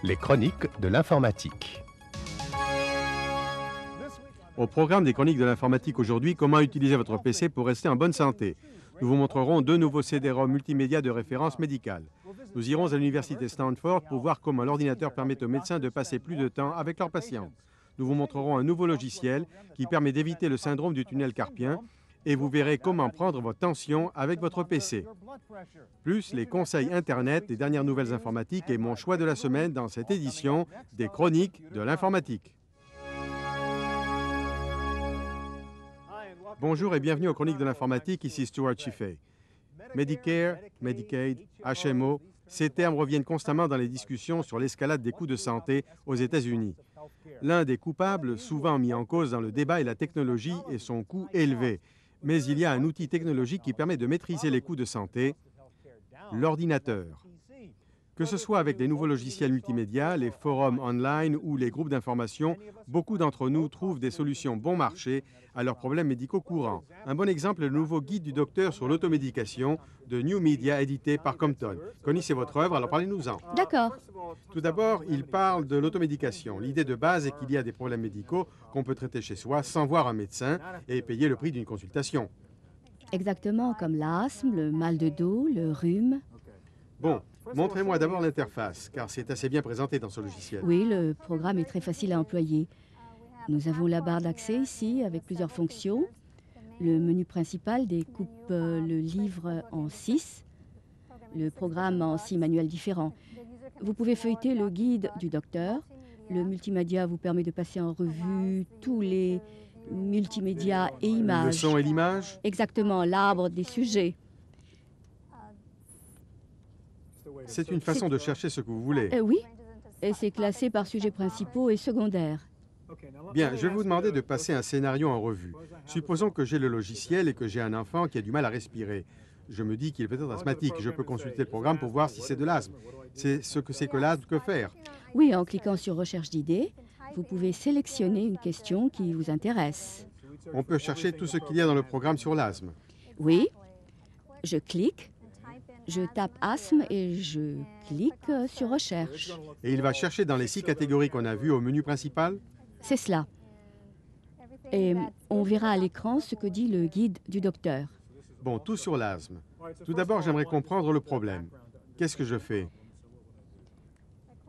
Les chroniques de l'informatique. Au programme des chroniques de l'informatique aujourd'hui, comment utiliser votre PC pour rester en bonne santé. Nous vous montrerons deux nouveaux CD-ROM multimédia de référence médicale. Nous irons à l'université Stanford pour voir comment l'ordinateur permet aux médecins de passer plus de temps avec leurs patients. Nous vous montrerons un nouveau logiciel qui permet d'éviter le syndrome du tunnel carpien et vous verrez comment prendre votre tension avec votre PC. Plus les conseils Internet, les dernières nouvelles informatiques et mon choix de la semaine dans cette édition des chroniques de l'informatique. Bonjour et bienvenue aux chroniques de l'informatique, ici Stuart Chiffey. Medicare, Medicaid, HMO, ces termes reviennent constamment dans les discussions sur l'escalade des coûts de santé aux États-Unis. L'un des coupables, souvent mis en cause dans le débat, est la technologie et son coût élevé. Mais il y a un outil technologique qui permet de maîtriser les coûts de santé, l'ordinateur. Que ce soit avec les nouveaux logiciels multimédia, les forums online ou les groupes d'information, beaucoup d'entre nous trouvent des solutions bon marché à leurs problèmes médicaux courants. Un bon exemple est le nouveau guide du docteur sur l'automédication de New Media édité par Compton. Connie, c'est votre œuvre, alors parlez-nous-en. D'accord. Tout d'abord, il parle de l'automédication. L'idée de base est qu'il y a des problèmes médicaux qu'on peut traiter chez soi sans voir un médecin et payer le prix d'une consultation. Exactement, comme l'asthme, le mal de dos, le rhume. Bon, montrez-moi d'abord l'interface, car c'est assez bien présenté dans ce logiciel. Oui, le programme est très facile à employer. Nous avons la barre d'accès ici avec plusieurs fonctions. Le menu principal découpe le livre en 6, le programme en 6 manuels différents. Vous pouvez feuilleter le guide du docteur. Le multimédia vous permet de passer en revue tous les multimédias et images. Le son et l'image? Exactement, l'arbre des sujets. C'est une façon de chercher ce que vous voulez. Oui, et c'est classé par sujets principaux et secondaires. Bien, je vais vous demander de passer un scénario en revue. Supposons que j'ai le logiciel et que j'ai un enfant qui a du mal à respirer. Je me dis qu'il est peut-être asthmatique. Je peux consulter le programme pour voir si c'est de l'asthme. C'est ce que c'est que l'asthme, que faire? Oui, en cliquant sur Recherche d'idées, vous pouvez sélectionner une question qui vous intéresse. On peut chercher tout ce qu'il y a dans le programme sur l'asthme. Oui, je clique, je tape asthme et je clique sur Recherche. Et il va chercher dans les 6 catégories qu'on a vues au menu principal? C'est cela. Et on verra à l'écran ce que dit le guide du docteur. Bon, tout sur l'asthme. Tout d'abord, j'aimerais comprendre le problème. Qu'est-ce que je fais?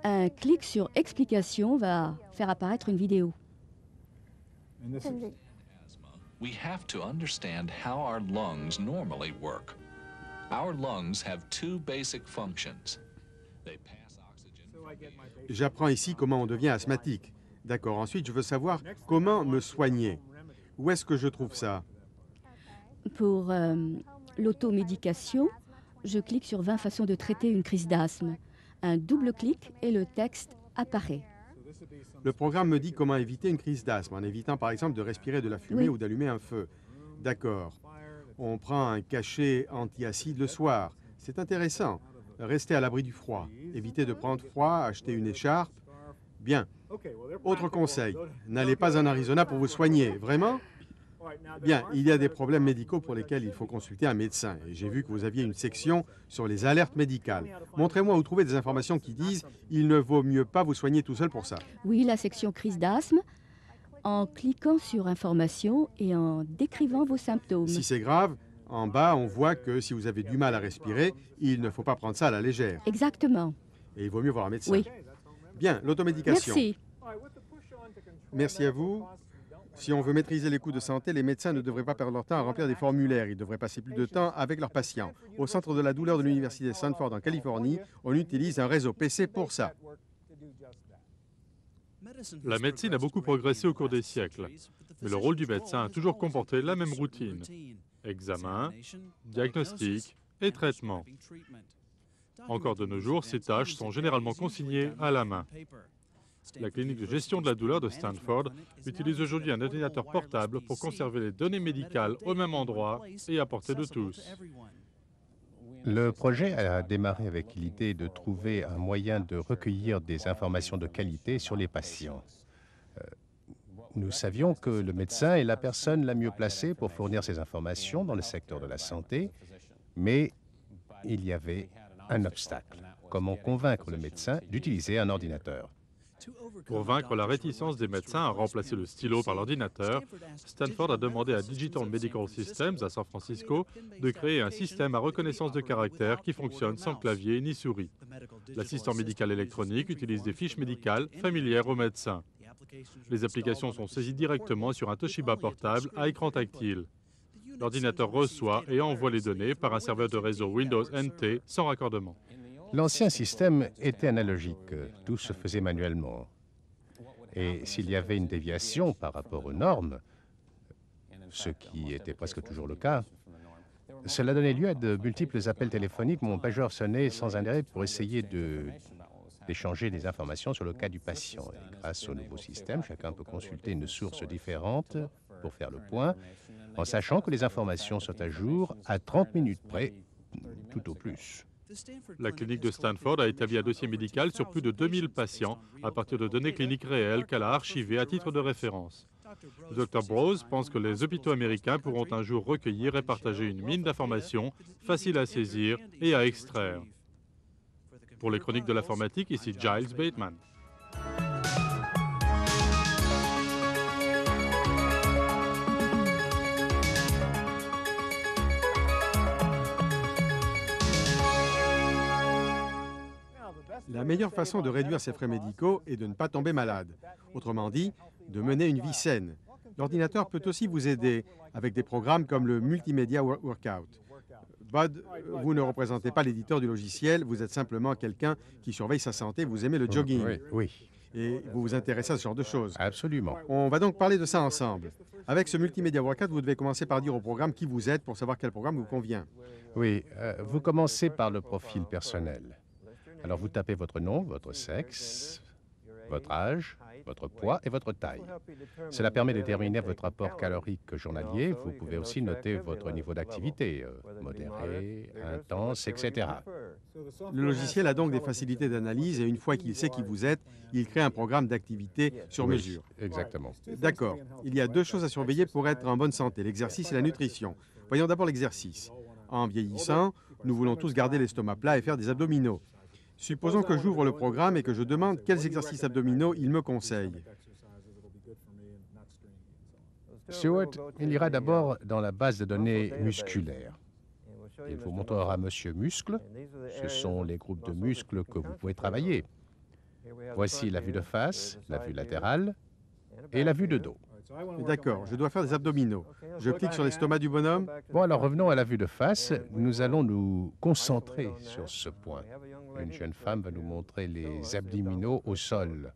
Un clic sur Explication va faire apparaître une vidéo. We have to understand how our lungs normally work. Our lungs have two basic functions. They pass oxygen. J'apprends ici comment on devient asthmatique. D'accord, ensuite je veux savoir comment me soigner. Où est-ce que je trouve ça? Pour l'automédication, je clique sur 20 façons de traiter une crise d'asthme. Un double clic et le texte apparaît. Le programme me dit comment éviter une crise d'asthme, en évitant par exemple de respirer de la fumée Oui. ou d'allumer un feu. D'accord. On prend un cachet antiacide le soir. C'est intéressant. Rester à l'abri du froid. Éviter de prendre froid, acheter une écharpe. Bien. Autre conseil, n'allez pas en Arizona pour vous soigner. Vraiment? Bien, il y a des problèmes médicaux pour lesquels il faut consulter un médecin. Et j'ai vu que vous aviez une section sur les alertes médicales. Montrez-moi où trouver des informations qui disent « Il ne vaut mieux pas vous soigner tout seul pour ça ». Oui, la section crise d'asthme, en cliquant sur Information et en décrivant vos symptômes. Si c'est grave, en bas, on voit que si vous avez du mal à respirer, il ne faut pas prendre ça à la légère. Exactement. Et il vaut mieux voir un médecin. Oui. Bien, l'automédication. Merci. Merci à vous. Si on veut maîtriser les coûts de santé, les médecins ne devraient pas perdre leur temps à remplir des formulaires. Ils devraient passer plus de temps avec leurs patients. Au centre de la douleur de l'université Stanford en Californie, on utilise un réseau PC pour ça. La médecine a beaucoup progressé au cours des siècles, mais le rôle du médecin a toujours comporté la même routine. Examen, diagnostic et traitement. Encore de nos jours, ces tâches sont généralement consignées à la main. La clinique de gestion de la douleur de Stanford utilise aujourd'hui un ordinateur portable pour conserver les données médicales au même endroit et à portée de tous. Le projet a démarré avec l'idée de trouver un moyen de recueillir des informations de qualité sur les patients. Nous savions que le médecin est la personne la mieux placée pour fournir ces informations dans le secteur de la santé, mais il y avait un obstacle. comment convaincre le médecin d'utiliser un ordinateur. Pour vaincre la réticence des médecins à remplacer le stylo par l'ordinateur, Stanford a demandé à Digital Medical Systems à San Francisco de créer un système à reconnaissance de caractère qui fonctionne sans clavier ni souris. L'assistant médical électronique utilise des fiches médicales familières aux médecins. Les applications sont saisies directement sur un Toshiba portable à écran tactile. L'ordinateur reçoit et envoie les données par un serveur de réseau Windows NT sans raccordement. L'ancien système était analogique, tout se faisait manuellement. Et s'il y avait une déviation par rapport aux normes, ce qui était presque toujours le cas, cela donnait lieu à de multiples appels téléphoniques. Mon pageur sonnait sans arrêt pour essayer d'échanger des informations sur le cas du patient. Et grâce au nouveau système, chacun peut consulter une source différente pour faire le point, en sachant que les informations sont à jour à 30 minutes près, tout au plus. La clinique de Stanford a établi un dossier médical sur plus de 2000 patients à partir de données cliniques réelles qu'elle a archivées à titre de référence. Le Dr Brose pense que les hôpitaux américains pourront un jour recueillir et partager une mine d'informations facile à saisir et à extraire. Pour les chroniques de l'informatique, ici Giles Bateman. La meilleure façon de réduire ses frais médicaux est de ne pas tomber malade. Autrement dit, de mener une vie saine. L'ordinateur peut aussi vous aider avec des programmes comme le Multimedia Workout. Bud, vous ne représentez pas l'éditeur du logiciel, vous êtes simplement quelqu'un qui surveille sa santé, vous aimez le jogging. Oui, Et vous vous intéressez à ce genre de choses. absolument. On va donc parler de ça ensemble. Avec ce Multimedia Workout, vous devez commencer par dire au programme qui vous êtes pour savoir quel programme vous convient. Oui, vous commencez par le profil personnel. Alors vous tapez votre nom, votre sexe, votre âge, votre poids et votre taille. Cela permet de déterminer votre apport calorique journalier. Vous pouvez aussi noter votre niveau d'activité, modéré, intense, etc. Le logiciel a donc des facilités d'analyse et une fois qu'il sait qui vous êtes, il crée un programme d'activité sur Oui, mesure. exactement. D'accord. Il y a deux choses à surveiller pour être en bonne santé, l'exercice et la nutrition. Voyons d'abord l'exercice. En vieillissant, nous voulons tous garder l'estomac plat et faire des abdominaux. Supposons que j'ouvre le programme et que je demande quels exercices abdominaux il me conseille. Stuart, il ira d'abord dans la base de données musculaire. Il vous montrera Monsieur Muscle. Ce sont les groupes de muscles que vous pouvez travailler. Voici la vue de face, la vue latérale et la vue de dos. D'accord, je dois faire des abdominaux. Je clique sur l'estomac du bonhomme. Bon, alors revenons à la vue de face. Nous allons nous concentrer sur ce point. Une jeune femme va nous montrer les abdominaux au sol.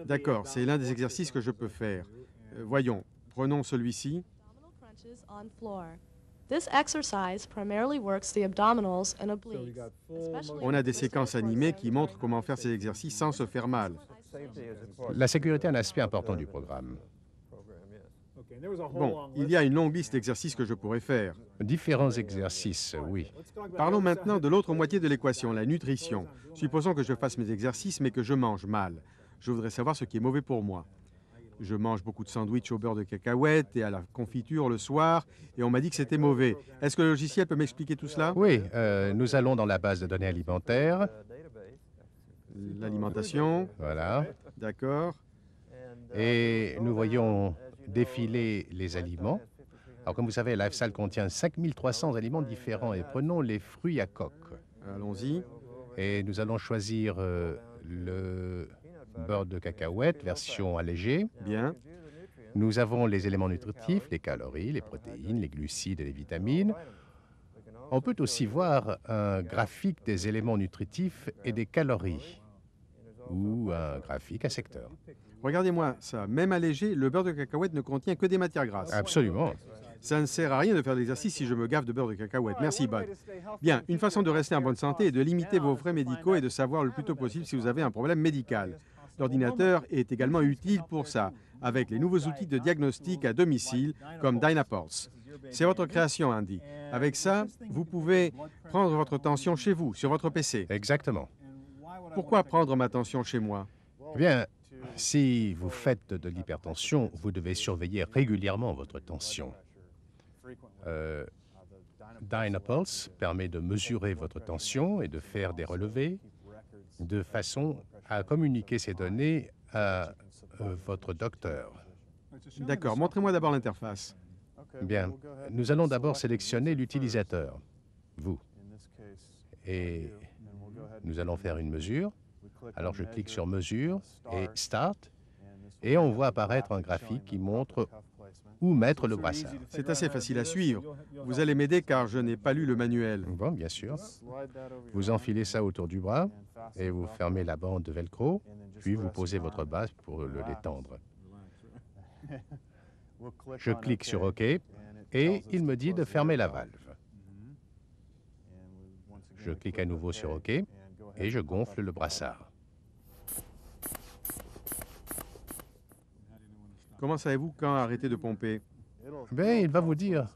D'accord, c'est l'un des exercices que je peux faire. Voyons, prenons celui-ci. This exercise primarily works the abdominals and obliques, especially On a des séquences animées qui montrent comment faire ces exercices sans se faire mal. La sécurité est un aspect important du programme. Bon, il y a une longue liste d'exercices que je pourrais faire. Différents exercices, oui. Parlons maintenant de l'autre moitié de l'équation, la nutrition. Supposons que je fasse mes exercices, mais que je mange mal. Je voudrais savoir ce qui est mauvais pour moi. Je mange beaucoup de sandwichs au beurre de cacahuète et à la confiture le soir, et on m'a dit que c'était mauvais. Est-ce que le logiciel peut m'expliquer tout cela? Oui, nous allons dans la base de données alimentaire. L'alimentation, Voilà. d'accord. Et nous voyons défiler les aliments. Alors, comme vous savez, Lifestyle contient 5300 aliments différents. Et prenons les fruits à coque. Allons-y. Et nous allons choisir le beurre de cacahuète, version allégée. Bien. Nous avons les éléments nutritifs, les calories, les protéines, les glucides et les vitamines. On peut aussi voir un graphique des éléments nutritifs et des calories, ou un graphique à secteur. Regardez-moi ça. Même allégé, le beurre de cacahuète ne contient que des matières grasses. Absolument. Ça ne sert à rien de faire de l'exercice si je me gaffe de beurre de cacahuète. Merci, Bud. Bien, une façon de rester en bonne santé est de limiter vos frais médicaux et de savoir le plus tôt possible si vous avez un problème médical. L'ordinateur est également utile pour ça, avec les nouveaux outils de diagnostic à domicile comme Dynapulse. C'est votre création, Andy. Avec ça, vous pouvez prendre votre tension chez vous, sur votre PC. Exactement. Pourquoi prendre ma tension chez moi? Eh bien, si vous faites de l'hypertension, vous devez surveiller régulièrement votre tension. Dynapulse permet de mesurer votre tension et de faire des relevés de façon à communiquer ces données à votre docteur. D'accord, montrez-moi d'abord l'interface. Bien, nous allons d'abord sélectionner l'utilisateur, vous. Et nous allons faire une mesure. Alors je clique sur Mesure et Start, et on voit apparaître un graphique qui montre où mettre le brassard. C'est assez facile à suivre. Vous allez m'aider car je n'ai pas lu le manuel. Bon, bien sûr. Vous enfilez ça autour du bras et vous fermez la bande de velcro, puis vous posez votre base pour le détendre. Je clique sur OK et il me dit de fermer la valve. Je clique à nouveau sur OK et je gonfle le brassard. Comment savez-vous quand arrêter de pomper? Bien, il va vous dire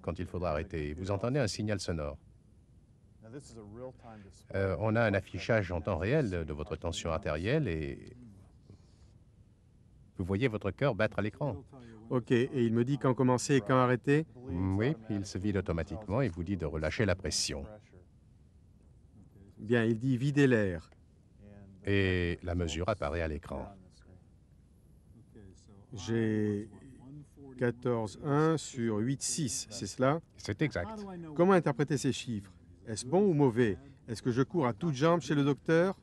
quand il faudra arrêter. Vous entendez un signal sonore. On a un affichage en temps réel de votre tension artérielle et vous voyez votre cœur battre à l'écran. OK, et il me dit quand commencer et quand arrêter? Oui, il se vide automatiquement et vous dit de relâcher la pression. Bien, il dit vider l'air. Et la mesure apparaît à l'écran. J'ai 14,1 sur 8,6, c'est cela? C'est exact. Comment interpréter ces chiffres? Est-ce bon ou mauvais? Est-ce que je cours à toutes jambes chez le docteur?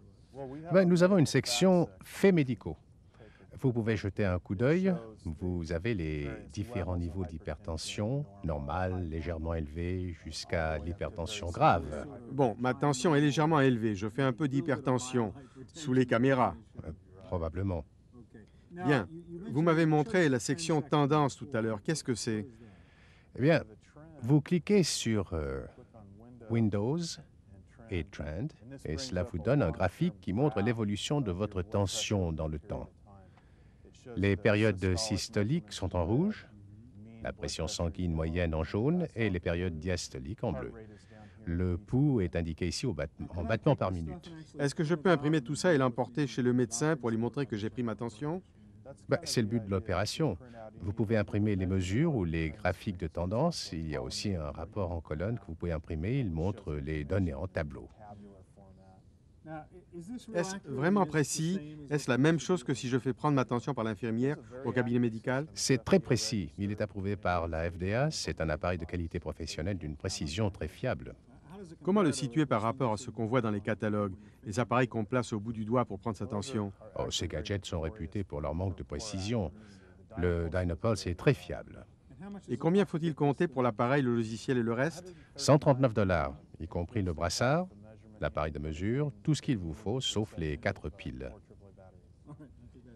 Ben, nous avons une section faits médicaux. Vous pouvez jeter un coup d'œil. Vous avez les différents niveaux d'hypertension, normale, légèrement élevée, jusqu'à l'hypertension grave. Bon, ma tension est légèrement élevée. Je fais un peu d'hypertension sous les caméras. Probablement. Bien. Vous m'avez montré la section tendance tout à l'heure. Qu'est-ce que c'est? Eh bien, vous cliquez sur Windows et Trend, et cela vous donne un graphique qui montre l'évolution de votre tension dans le temps. Les périodes systoliques sont en rouge, la pression sanguine moyenne en jaune et les périodes diastoliques en bleu. Le pouls est indiqué ici en battements par minute. Est-ce que je peux imprimer tout ça et l'emporter chez le médecin pour lui montrer que j'ai pris ma tension? Ben, c'est le but de l'opération. Vous pouvez imprimer les mesures ou les graphiques de tendance. Il y a aussi un rapport en colonne que vous pouvez imprimer. Il montre les données en tableau. Est-ce vraiment précis? Est-ce la même chose que si je fais prendre ma tension par l'infirmière au cabinet médical? C'est très précis. Il est approuvé par la FDA. C'est un appareil de qualité professionnelle d'une précision très fiable. Comment le situer par rapport à ce qu'on voit dans les catalogues, les appareils qu'on place au bout du doigt pour prendre sa tension? Oh, ces gadgets sont réputés pour leur manque de précision. Le Dynapulse est très fiable. Et combien faut-il compter pour l'appareil, le logiciel et le reste? 139 $, y compris le brassard, l'appareil de mesure, tout ce qu'il vous faut, sauf les 4 piles.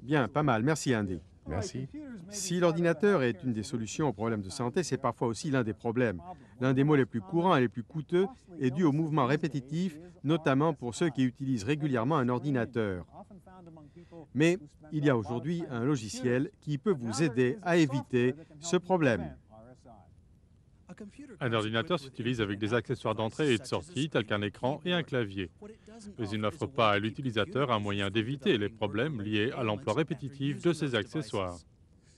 Bien, pas mal. Merci, Andy. Merci. Si l'ordinateur est une des solutions aux problèmes de santé, c'est parfois aussi l'un des problèmes. L'un des mots les plus courants et les plus coûteux est dû au mouvement répétitif, notamment pour ceux qui utilisent régulièrement un ordinateur. Mais il y a aujourd'hui un logiciel qui peut vous aider à éviter ce problème. Un ordinateur s'utilise avec des accessoires d'entrée et de sortie, tels qu'un écran et un clavier. Mais il n'offre pas à l'utilisateur un moyen d'éviter les problèmes liés à l'emploi répétitif de ces accessoires.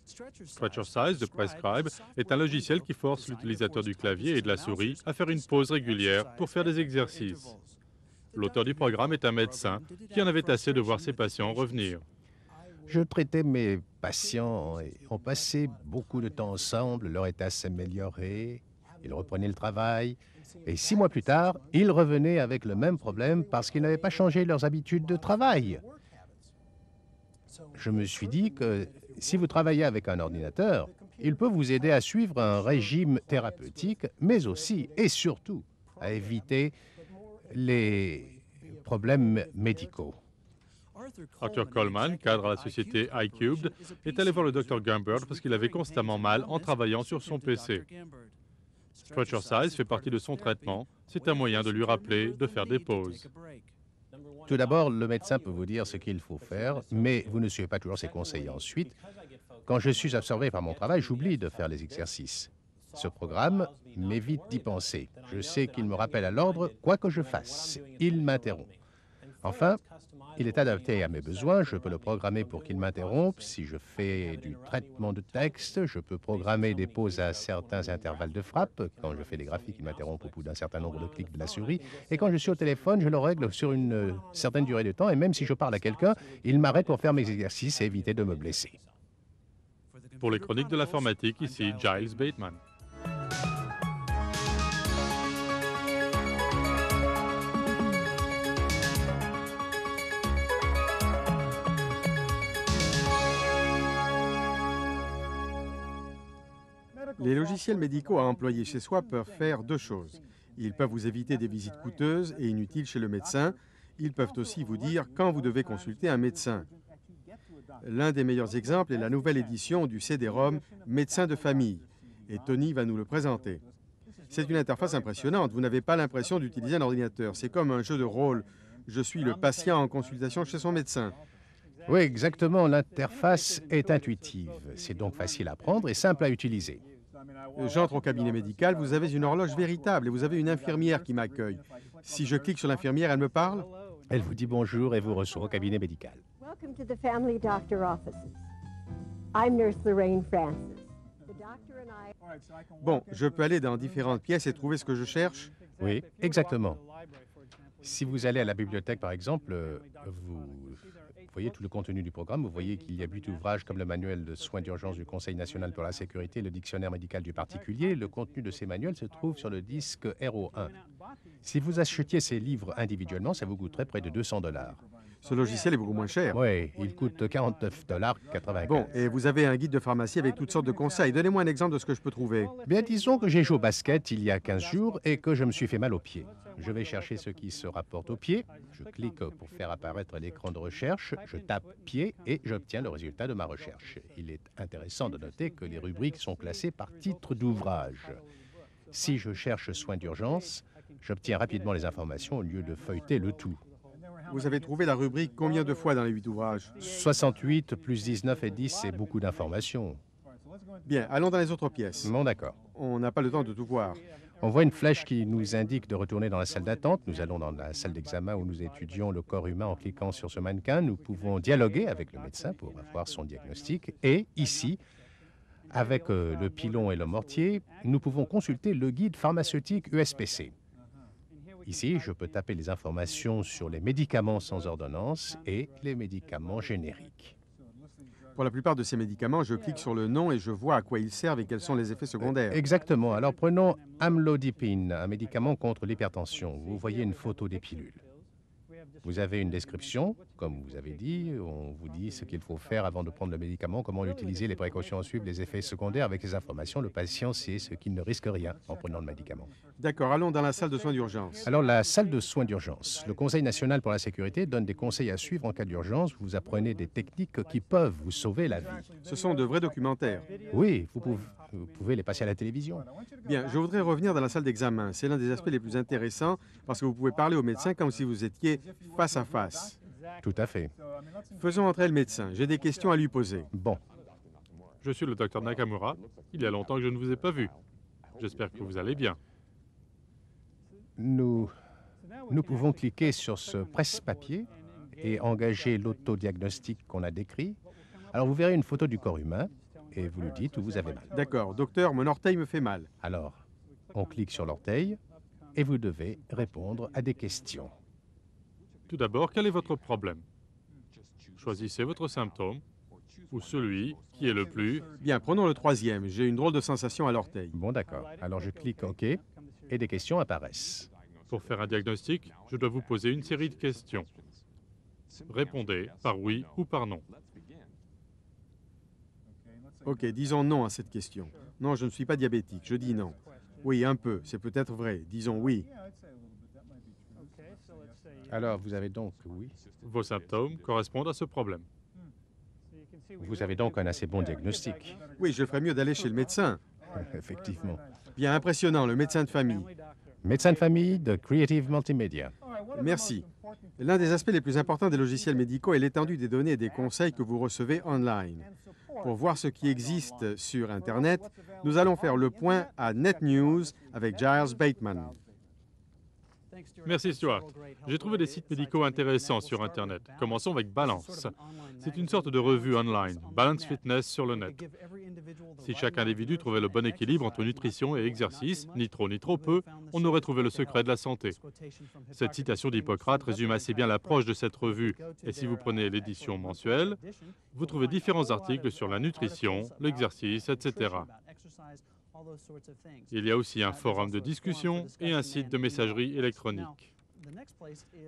Stretcher Size de Prescribe est un logiciel qui force l'utilisateur du clavier et de la souris à faire une pause régulière pour faire des exercices. L'auteur du programme est un médecin qui en avait assez de voir ses patients revenir. Je traitais mes patients et on passait beaucoup de temps ensemble, leur état s'améliorait, ils reprenaient le travail, et 6 mois plus tard, ils revenaient avec le même problème parce qu'ils n'avaient pas changé leurs habitudes de travail. Je me suis dit que si vous travaillez avec un ordinateur, il peut vous aider à suivre un régime thérapeutique, mais aussi et surtout à éviter les problèmes médicaux. Arthur Coleman, cadre à la société iCubed, est allé voir le Dr Gumbert parce qu'il avait constamment mal en travaillant sur son PC. Stretcher Size fait partie de son traitement. C'est un moyen de lui rappeler de faire des pauses. Tout d'abord, le médecin peut vous dire ce qu'il faut faire, mais vous ne suivez pas toujours ses conseils. Ensuite, quand je suis absorbé par mon travail, j'oublie de faire les exercices. Ce programme m'évite d'y penser. Je sais qu'il me rappelle à l'ordre quoi que je fasse. Il m'interrompt. Enfin, il est adapté à mes besoins. Je peux le programmer pour qu'il m'interrompe. Si je fais du traitement de texte, je peux programmer des pauses à certains intervalles de frappe. Quand je fais des graphiques, il m'interrompt au bout d'un certain nombre de clics de la souris. Et quand je suis au téléphone, je le règle sur une certaine durée de temps. Et même si je parle à quelqu'un, il m'arrête pour faire mes exercices et éviter de me blesser. Pour les chroniques de l'informatique, ici Giles Bateman. Les logiciels médicaux à employer chez soi peuvent faire deux choses. Ils peuvent vous éviter des visites coûteuses et inutiles chez le médecin. Ils peuvent aussi vous dire quand vous devez consulter un médecin. L'un des meilleurs exemples est la nouvelle édition du CD-ROM Médecin de famille. Et Tony va nous le présenter. C'est une interface impressionnante. Vous n'avez pas l'impression d'utiliser un ordinateur. C'est comme un jeu de rôle. Je suis le patient en consultation chez son médecin. Oui, exactement. L'interface est intuitive. C'est donc facile à prendre et simple à utiliser. J'entre au cabinet médical, vous avez une horloge véritable et vous avez une infirmière qui m'accueille. Si je clique sur l'infirmière, elle me parle? Elle vous dit bonjour et vous reçoit au cabinet médical. Welcome to the Family Doctor offices. I'm Nurse Lorraine Francis. The doctor and I... Bon, je peux aller dans différentes pièces et trouver ce que je cherche? Oui, exactement. Si vous allez à la bibliothèque, par exemple, vous voyez tout le contenu du programme. Vous voyez qu'il y a 8 ouvrages comme le manuel de soins d'urgence du Conseil national pour la sécurité, le dictionnaire médical du particulier. Le contenu de ces manuels se trouve sur le disque RO1. Si vous achetiez ces livres individuellement, ça vous coûterait près de $200. Ce logiciel est beaucoup moins cher. Oui, il coûte $49,95. Bon, et vous avez un guide de pharmacie avec toutes sortes de conseils. Donnez-moi un exemple de ce que je peux trouver. Bien, disons que j'ai joué au basket il y a 15 jours et que je me suis fait mal au pied. Je vais chercher ce qui se rapporte au pied. Je clique pour faire apparaître l'écran de recherche. Je tape pied et j'obtiens le résultat de ma recherche. Il est intéressant de noter que les rubriques sont classées par titre d'ouvrage. Si je cherche soins d'urgence, j'obtiens rapidement les informations au lieu de feuilleter le tout. Vous avez trouvé la rubrique combien de fois dans les 8 ouvrages? 68 plus 19 et 10, c'est beaucoup d'informations. Bien, allons dans les autres pièces. Bon, d'accord. On n'a pas le temps de tout voir. On voit une flèche qui nous indique de retourner dans la salle d'attente. Nous allons dans la salle d'examen où nous étudions le corps humain en cliquant sur ce mannequin. Nous pouvons dialoguer avec le médecin pour avoir son diagnostic. Et ici, avec le pilon et le mortier, nous pouvons consulter le guide pharmaceutique USPC. Ici, je peux taper les informations sur les médicaments sans ordonnance et les médicaments génériques. Pour la plupart de ces médicaments, je clique sur le nom et je vois à quoi ils servent et quels sont les effets secondaires. Exactement. Alors prenons amlodipine, un médicament contre l'hypertension. Vous voyez une photo des pilules. Vous avez une description, comme vous avez dit, on vous dit ce qu'il faut faire avant de prendre le médicament, comment l'utiliser, les précautions à suivre, les effets secondaires. Avec ces informations, le patient sait ce qu'il ne risque rien en prenant le médicament. D'accord, allons dans la salle de soins d'urgence. Alors, la salle de soins d'urgence. Le Conseil national pour la sécurité donne des conseils à suivre en cas d'urgence. Vous apprenez des techniques qui peuvent vous sauver la vie. Ce sont de vrais documentaires. Oui, vous pouvez les passer à la télévision. Bien, je voudrais revenir dans la salle d'examen. C'est l'un des aspects les plus intéressants parce que vous pouvez parler au médecin comme si vous étiez face à face. Tout à fait. Faisons entrer le médecin. J'ai des questions à lui poser. Bon. Je suis le docteur Nakamura. Il y a longtemps que je ne vous ai pas vu. J'espère que vous allez bien. Nous pouvons cliquer sur ce presse-papier et engager l'autodiagnostic qu'on a décrit. Alors, vous verrez une photo du corps humain et vous lui dites où vous avez mal. D'accord, docteur, mon orteil me fait mal. Alors, on clique sur l'orteil et vous devez répondre à des questions. Tout d'abord, quel est votre problème? Choisissez votre symptôme ou celui qui est le plus... Bien, prenons le troisième. J'ai une drôle de sensation à l'orteil. Bon, d'accord. Alors, je clique OK et des questions apparaissent. Pour faire un diagnostic, je dois vous poser une série de questions. Répondez par oui ou par non. OK, disons non à cette question. Non, je ne suis pas diabétique. Je dis non. Oui, un peu. C'est peut-être vrai. Disons oui. Alors, vous avez donc oui. Vos symptômes correspondent à ce problème. Vous avez donc un assez bon diagnostic. Oui, je ferais mieux d'aller chez le médecin. Effectivement. Bien, impressionnant, le médecin de famille. Médecin de famille de Creative Multimedia. Merci. L'un des aspects les plus importants des logiciels médicaux est l'étendue des données et des conseils que vous recevez online. Pour voir ce qui existe sur Internet, nous allons faire le point à Net News avec Giles Bateman. Merci Stuart. J'ai trouvé des sites médicaux intéressants sur Internet. Commençons avec Balance. C'est une sorte de revue online, Balance Fitness sur le net. Si chaque individu trouvait le bon équilibre entre nutrition et exercice, ni trop ni trop peu, on aurait trouvé le secret de la santé. Cette citation d'Hippocrate résume assez bien l'approche de cette revue. Et si vous prenez l'édition mensuelle, vous trouvez différents articles sur la nutrition, l'exercice, etc. Il y a aussi un forum de discussion et un site de messagerie électronique.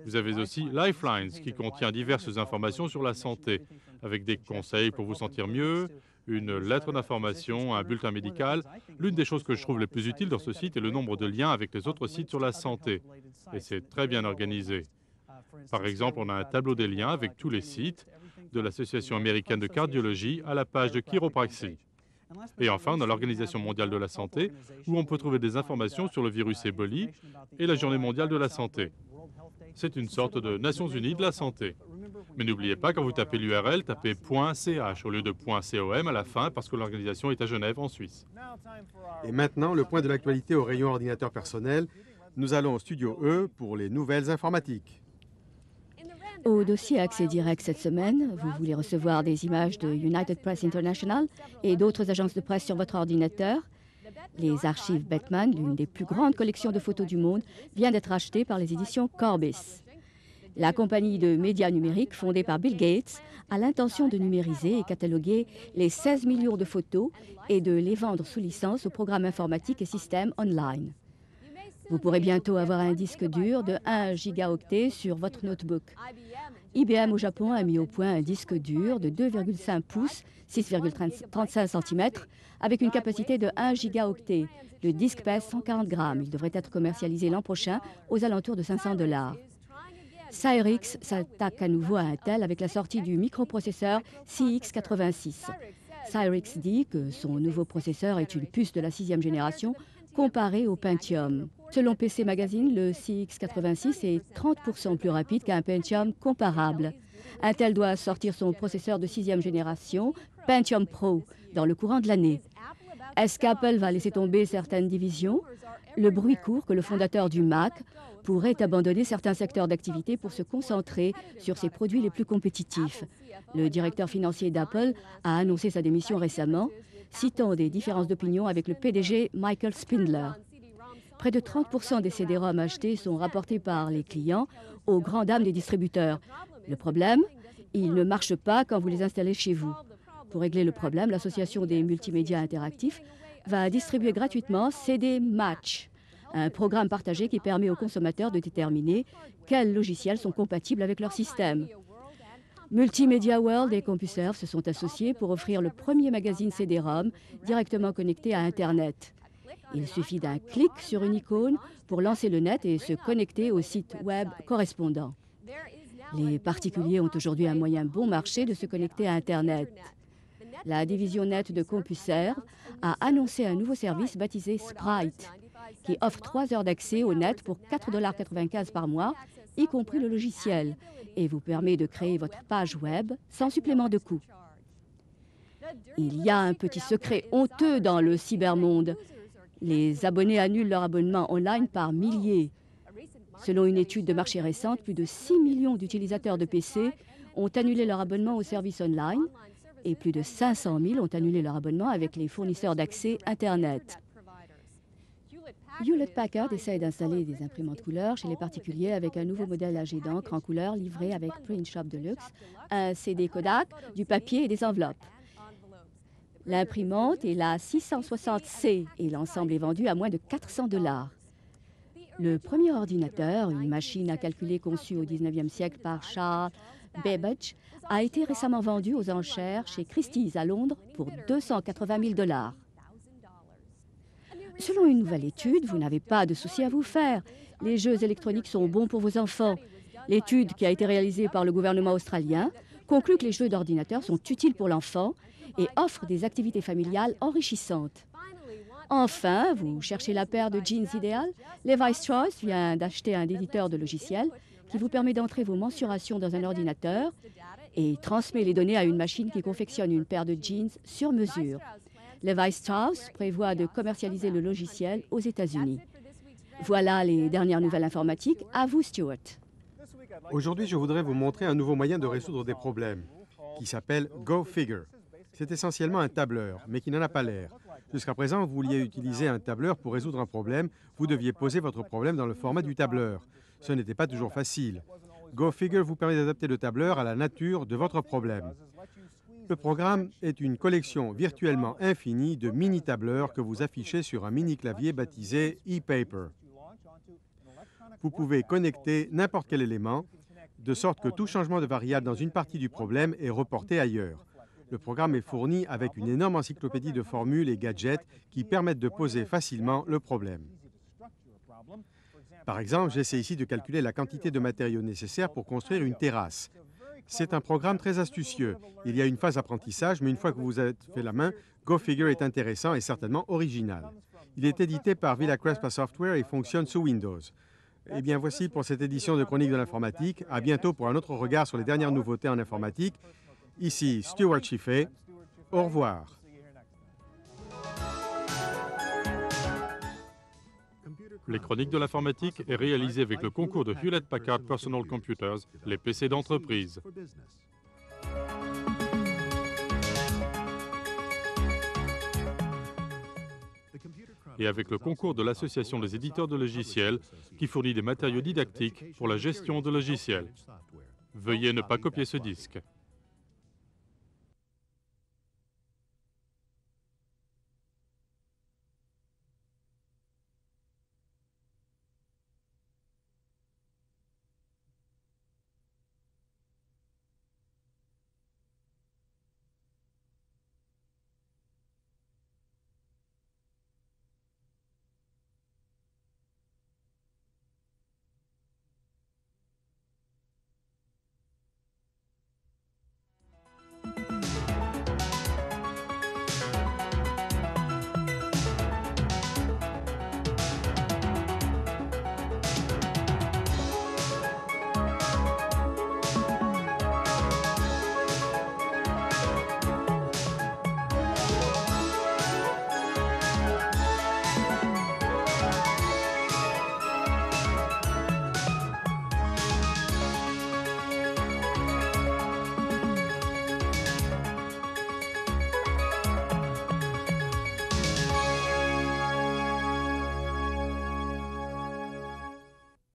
Vous avez aussi Lifelines, qui contient diverses informations sur la santé, avec des conseils pour vous sentir mieux, une lettre d'information, un bulletin médical. L'une des choses que je trouve les plus utiles dans ce site est le nombre de liens avec les autres sites sur la santé. Et c'est très bien organisé. Par exemple, on a un tableau des liens avec tous les sites, de l'Association américaine de cardiologie à la page de chiropraxie. Et enfin, on a l'Organisation mondiale de la santé, où on peut trouver des informations sur le virus Ebola et la Journée mondiale de la santé. C'est une sorte de Nations unies de la santé. Mais n'oubliez pas, quand vous tapez l'URL, tapez .ch au lieu de .com à la fin, parce que l'organisation est à Genève, en Suisse. Et maintenant, le point de l'actualité au rayon ordinateur personnel. Nous allons au studio E pour les nouvelles informatiques. Au dossier Accès Direct cette semaine, vous voulez recevoir des images de United Press International et d'autres agences de presse sur votre ordinateur. Les archives Beckman, l'une des plus grandes collections de photos du monde, vient d'être achetée par les éditions Corbis. La compagnie de médias numériques fondée par Bill Gates a l'intention de numériser et cataloguer les 16 millions de photos et de les vendre sous licence aux programmes informatiques et systèmes online. Vous pourrez bientôt avoir un disque dur de 1 gigaoctet sur votre notebook. IBM au Japon a mis au point un disque dur de 2,5 pouces, 6,35 cm, avec une capacité de 1 gigaoctet. Le disque pèse 140 grammes. Il devrait être commercialisé l'an prochain aux alentours de 500 $. Cyrix s'attaque à nouveau à Intel avec la sortie du microprocesseur CX86. Cyrix dit que son nouveau processeur est une puce de la 6e génération comparée au Pentium. Selon PC Magazine, le CX86 est 30% plus rapide qu'un Pentium comparable. Intel doit sortir son processeur de 6e génération, Pentium Pro, dans le courant de l'année. Est-ce qu'Apple va laisser tomber certaines divisions? Le bruit court que le fondateur du Mac pourrait abandonner certains secteurs d'activité pour se concentrer sur ses produits les plus compétitifs. Le directeur financier d'Apple a annoncé sa démission récemment, citant des différences d'opinion avec le PDG Michael Spindler. Près de 30% des CD-ROM achetés sont rapportés par les clients aux grandes dames des distributeurs. Le problème, ils ne marchent pas quand vous les installez chez vous. Pour régler le problème, l'Association des multimédias interactifs va distribuer gratuitement CD Match, un programme partagé qui permet aux consommateurs de déterminer quels logiciels sont compatibles avec leur système. Multimedia World et CompuServe se sont associés pour offrir le premier magazine CD-ROM directement connecté à Internet. Il suffit d'un clic sur une icône pour lancer le net et se connecter au site web correspondant. Les particuliers ont aujourd'hui un moyen bon marché de se connecter à Internet. La division net de CompuServe a annoncé un nouveau service baptisé Sprite, qui offre 3 heures d'accès au net pour 4,95 $ par mois, y compris le logiciel, et vous permet de créer votre page web sans supplément de coût. Il y a un petit secret honteux dans le cybermonde. Les abonnés annulent leur abonnement online par milliers. Selon une étude de marché récente, plus de 6 millions d'utilisateurs de PC ont annulé leur abonnement aux services online et plus de 500 000 ont annulé leur abonnement avec les fournisseurs d'accès Internet. Hewlett-Packard essaie d'installer des imprimantes couleurs chez les particuliers avec un nouveau modèle âgé d'encre en couleur livré avec Print Shop Deluxe, un CD Kodak, du papier et des enveloppes. L'imprimante est la 660C et l'ensemble est vendu à moins de 400 $. Le premier ordinateur, une machine à calculer conçue au 19e siècle par Charles Babbage, a été récemment vendu aux enchères chez Christie's à Londres pour 280 000 $. Selon une nouvelle étude, vous n'avez pas de souci à vous faire. Les jeux électroniques sont bons pour vos enfants. L'étude qui a été réalisée par le gouvernement australien conclut que les jeux d'ordinateur sont utiles pour l'enfant et offrent des activités familiales enrichissantes. Enfin, vous cherchez la paire de jeans idéale? Levi's Choice vient d'acheter un éditeur de logiciels qui vous permet d'entrer vos mensurations dans un ordinateur et transmet les données à une machine qui confectionne une paire de jeans sur mesure. Levi Strauss prévoit de commercialiser le logiciel aux États-Unis. Voilà les dernières nouvelles informatiques. À vous, Stuart. Aujourd'hui, je voudrais vous montrer un nouveau moyen de résoudre des problèmes qui s'appelle GoFigure. C'est essentiellement un tableur, mais qui n'en a pas l'air. Jusqu'à présent, vous vouliez utiliser un tableur pour résoudre un problème. Vous deviez poser votre problème dans le format du tableur. Ce n'était pas toujours facile. GoFigure vous permet d'adapter le tableur à la nature de votre problème. Le programme est une collection virtuellement infinie de mini-tableurs que vous affichez sur un mini-clavier baptisé ePaper. Vous pouvez connecter n'importe quel élément, de sorte que tout changement de variable dans une partie du problème est reporté ailleurs. Le programme est fourni avec une énorme encyclopédie de formules et gadgets qui permettent de poser facilement le problème. Par exemple, j'essaie ici de calculer la quantité de matériaux nécessaires pour construire une terrasse. C'est un programme très astucieux. Il y a une phase d'apprentissage, mais une fois que vous avez fait la main, GoFigure est intéressant et certainement original. Il est édité par Villacrespa Software et fonctionne sous Windows. Eh bien, voici pour cette édition de Chronique de l'informatique. À bientôt pour un autre regard sur les dernières nouveautés en informatique. Ici Stuart Chiffé. Au revoir. Les Chroniques de l'informatique est réalisé avec le concours de Hewlett-Packard Personal Computers, les PC d'entreprise. Et avec le concours de l'Association des éditeurs de logiciels, qui fournit des matériaux didactiques pour la gestion de logiciels. Veuillez ne pas copier ce disque.